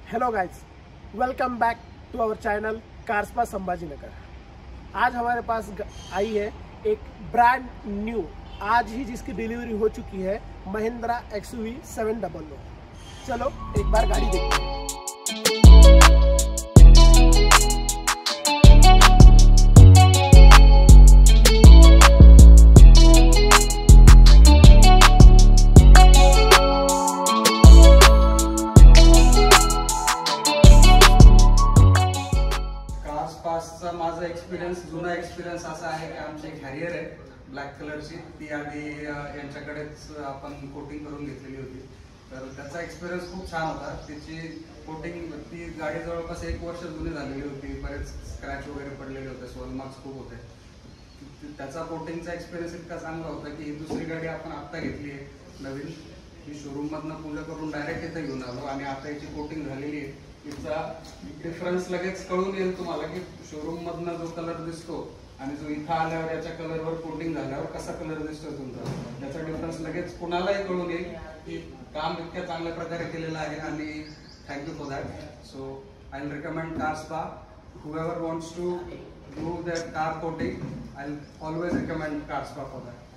Hello guys, welcome back to our channel Carspa Sambhajinagar. आज हमारे pass आई है एक ब्रांड न्यू, आज ही जिसकी डिलीवरी हो चुकी है, महिंद्रा XUV 700। चलो एक बार गाड़ी देखते हैं। कारस्पाचा माझा एक्सपिरियन्स, जुना एक्सपिरियन्स असा आहे की आमची एक हॅरियर आहे ब्लॅक कलरची, ती आधी यांच्याकडेच आपण कोटिंग करून घेतलेली होती। तर त्याचा एक्सपिरियन्स खूप छान होता। त्याची कोटिंग, ती गाडी जवळपास 1 वर्ष जुनी झालेली होती, बरेच स्क्रॅच वगैरे पडलेले होते, सोल मार्क्स खूप होते। त्याचा कोटिंगचा एक्सपिरियन्स इतका चांगला होता की ही दुसरी गाडी आपण आत्ता घेतली आहे नवीन, ही शोरूममधनं पूजा करून डायरेक्ट इथे घेऊन आलो आणि आता याची कोटिंग झालेली आहे। तिचा डिफरन्स लगेच कळून येईल तुम्हाला की शोरूम मधनं जो कलर दिसतो आणि जो इथं आल्यावर याच्या कलरवर कोटिंग झाल्यावर कसा कलर दिसतो तुमचा, त्याचा डिफरन्स लगेच कुणालाही कळून येईल की काम इतक्या चांगल्या प्रकारे केलेलं आहे। आणि thank you for that. So I will recommend Carspa, whoever wants to do their car coating, I'll always recommend कारस्पा for that.